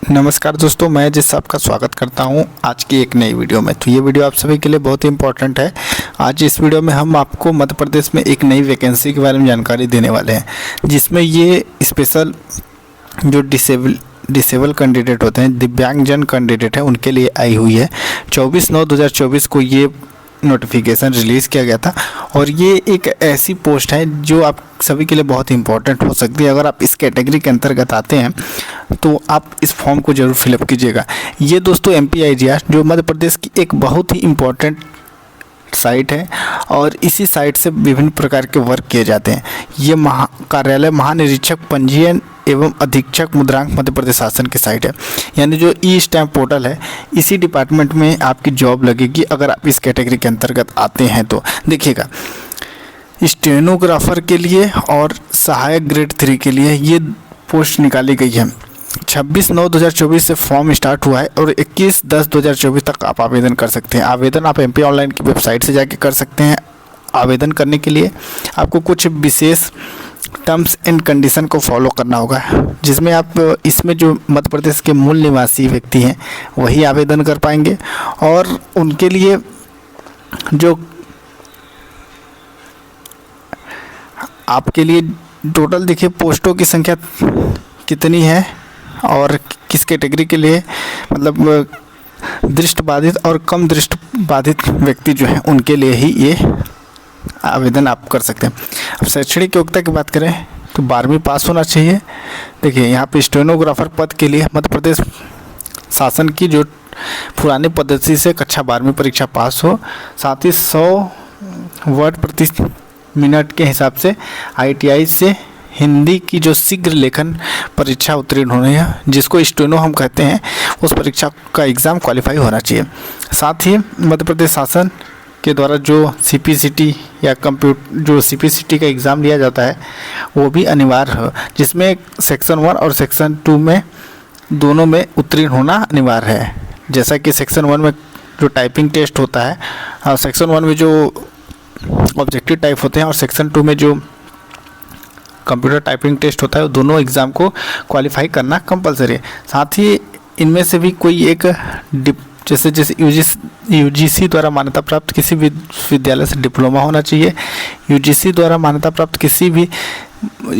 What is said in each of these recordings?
नमस्कार दोस्तों, मैं जिस आपका स्वागत करता हूं आज की एक नई वीडियो में। तो ये वीडियो आप सभी के लिए बहुत ही इंपॉर्टेंट है। आज इस वीडियो में हम आपको मध्य प्रदेश में एक नई वैकेंसी के बारे में जानकारी देने वाले हैं, जिसमें ये स्पेशल जो डिसेबल कैंडिडेट होते हैं, दिव्यांगजन कैंडिडेट है, उनके लिए आई हुई है। 24/9/2024 को ये नोटिफिकेशन रिलीज़ किया गया था और ये एक ऐसी पोस्ट है जो आप सभी के लिए बहुत इंपॉर्टेंट हो सकती है। अगर आप इस कैटेगरी के अंतर्गत आते हैं तो आप इस फॉर्म को ज़रूर फिलअप कीजिएगा। ये दोस्तों MPIGR जो मध्य प्रदेश की एक बहुत ही इम्पोर्टेंट साइट है और इसी साइट से विभिन्न प्रकार के वर्क किए जाते हैं। ये कार्यालय महानिरीक्षक पंजीयन एवं अधीक्षक मुद्रांक मध्य प्रदेश शासन की साइट है, यानी जो ई-स्टैम्प पोर्टल है, इसी डिपार्टमेंट में आपकी जॉब लगेगी अगर आप इस कैटेगरी के अंतर्गत आते हैं। तो देखिएगा, स्टेनोग्राफर के लिए और सहायक ग्रेड 3 के लिए ये पोस्ट निकाली गई है। 26/9/2024 से फॉर्म स्टार्ट हुआ है और 21/10/2024 तक आप आवेदन कर सकते हैं। आवेदन आप MP ऑनलाइन की वेबसाइट से जाके कर सकते हैं। आवेदन करने के लिए आपको कुछ विशेष टर्म्स एंड कंडीशन को फॉलो करना होगा, जिसमें आप इसमें जो मध्य प्रदेश के मूल निवासी व्यक्ति हैं वही आवेदन कर पाएंगे। और उनके लिए जो आपके लिए टोटल देखिए पोस्टों की संख्या कितनी है और किस कैटेगरी के लिए, मतलब दृष्टिबाधित और कम दृष्टिबाधित व्यक्ति जो हैं उनके लिए ही ये आवेदन आप कर सकते हैं। अब शैक्षणिक योग्यता की बात करें तो 12वीं पास होना चाहिए। देखिए यहाँ पे स्टेनोग्राफर पद के लिए मध्य प्रदेश शासन की जो पुरानी पद्धति से कक्षा 12वीं परीक्षा पास हो, साथ ही 100 वर्ड प्रति मिनट के हिसाब से ITI से हिंदी की जो शीघ्र लेखन परीक्षा उत्तीर्ण होनी है, जिसको स्टेनो हम कहते हैं, उस परीक्षा का एग्ज़ाम क्वालिफाई होना चाहिए। साथ ही मध्य प्रदेश शासन के द्वारा जो CPCT या CPCT का एग्ज़ाम लिया जाता है वो भी अनिवार्य है, जिसमें सेक्शन 1 और सेक्शन 2 में दोनों में उत्तीर्ण होना अनिवार्य है। जैसा कि सेक्शन 1 में जो टाइपिंग टेस्ट होता है और सेक्शन 1 में जो ऑब्जेक्टिव टाइप होते हैं और सेक्शन 2 में जो कंप्यूटर टाइपिंग टेस्ट होता है, वो दोनों एग्ज़ाम को क्वालिफाई करना कंपलसरी है। साथ ही इनमें से भी कोई एक जैसे UGC द्वारा मान्यता प्राप्त किसी भी विद्यालय से डिप्लोमा होना चाहिए। UGC द्वारा मान्यता प्राप्त किसी भी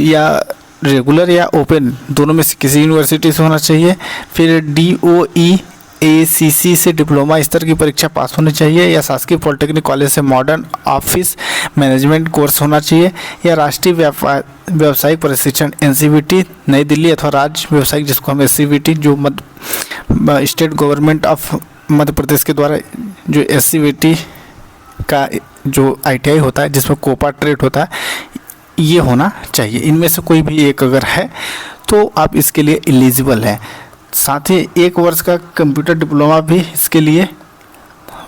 या रेगुलर या ओपन दोनों में से किसी यूनिवर्सिटी से होना चाहिए। फिर DOE-ACC से डिप्लोमा स्तर की परीक्षा पास होनी चाहिए, या शासकीय पॉलिटेक्निक कॉलेज से मॉडर्न ऑफिस मैनेजमेंट कोर्स होना चाहिए, या राष्ट्रीय व्यावसायिक प्रशिक्षण NCVT नई दिल्ली अथवा राज्य व्यावसायिक, जिसको हम SCVT जो state government of Madhya Pradesh के द्वारा जो SCVT का जो ITI होता है, जिसमें कोपा ट्रेड होता है, ये होना चाहिए। इनमें से कोई भी एक अगर है तो आप इसके लिए एलिजिबल हैं। साथ ही 1 वर्ष का कंप्यूटर डिप्लोमा भी इसके लिए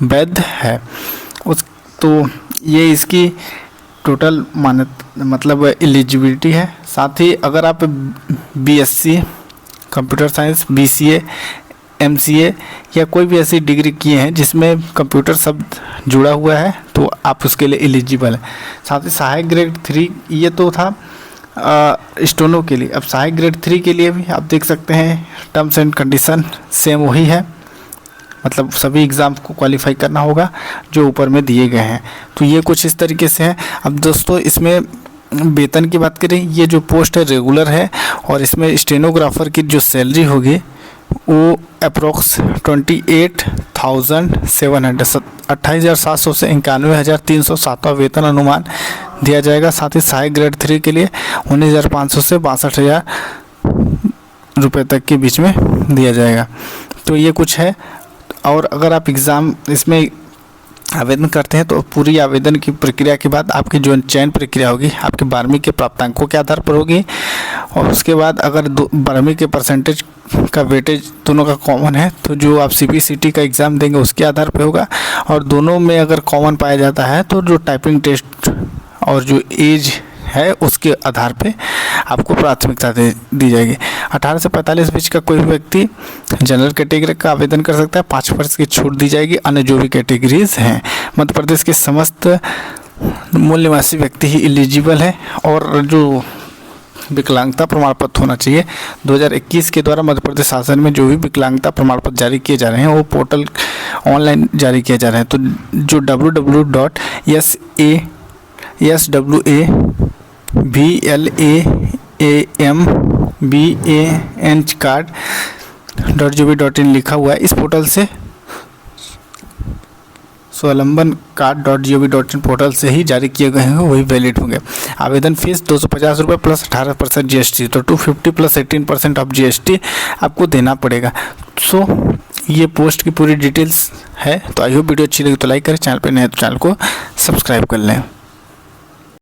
वैध है। तो ये इसकी टोटल मतलब एलिजिबिलिटी है। साथ ही अगर आप BSc computer science, BCA, MCA या कोई भी ऐसी डिग्री किए हैं जिसमें कंप्यूटर शब्द जुड़ा हुआ है तो आप उसके लिए एलिजिबल हैं। साथ ही सहायक ग्रेड 3, ये तो था स्टेनो के लिए। अब सहायक ग्रेड 3 के लिए भी आप देख सकते हैं टर्म्स एंड कंडीशन सेम वही है, मतलब सभी एग्ज़ाम्स को क्वालिफाई करना होगा जो ऊपर में दिए गए हैं। तो ये कुछ इस तरीके से है। अब दोस्तों इसमें वेतन की बात करें, ये जो पोस्ट है रेगुलर है और इसमें स्टेनोग्राफर की जो सैलरी होगी वो अप्रोक्स 28,700 28,700 से 91,307 वेतन अनुमान दिया जाएगा। साथ ही सहायक ग्रेड 3 के लिए 19,500 से 62,000 रुपये तक के बीच में दिया जाएगा। तो ये कुछ है। और अगर आप एग्ज़ाम इसमें आवेदन करते हैं तो पूरी आवेदन की प्रक्रिया के बाद आपकी जो चयन प्रक्रिया होगी आपके 12वीं के प्राप्तांकों के आधार पर होगी, और उसके बाद अगर 12वीं के परसेंटेज का वेटेज दोनों का कॉमन है तो जो आप CPCT का एग्ज़ाम देंगे उसके आधार पर होगा। और दोनों में अगर कॉमन पाया जाता है तो जो टाइपिंग टेस्ट और जो एज है उसके आधार पे आपको प्राथमिकता दी जाएगी। 18 से 45 बीच का कोई भी व्यक्ति जनरल कैटेगरी का आवेदन कर सकता है। 5% की छूट दी जाएगी। अन्य जो भी कैटेगरीज हैं, मध्य प्रदेश के समस्त मूल निवासी व्यक्ति ही एलिजिबल है। और जो विकलांगता प्रमाण पत्र होना चाहिए। 2021 के द्वारा मध्य प्रदेश शासन में जो भी विकलांगता प्रमाण पत्र जारी किए जा रहे हैं वो पोर्टल ऑनलाइन जारी किए जा रहे हैं। तो जो www.swavambcard.gov.in लिखा हुआ है, इस पोर्टल से स्वावलंबन कार्ड.gov.in पोर्टल से ही जारी किए गए हैं, वही वैलिड होंगे। आवेदन फीस 250 रुपये प्लस 18% GST, तो 250 प्लस 18% ऑफ GST आपको देना पड़ेगा। सो ये पोस्ट की पूरी डिटेल्स है। तो आई होप वीडियो अच्छी लगी तो लाइक करें, चैनल पे नए तो चैनल को सब्सक्राइब कर लें।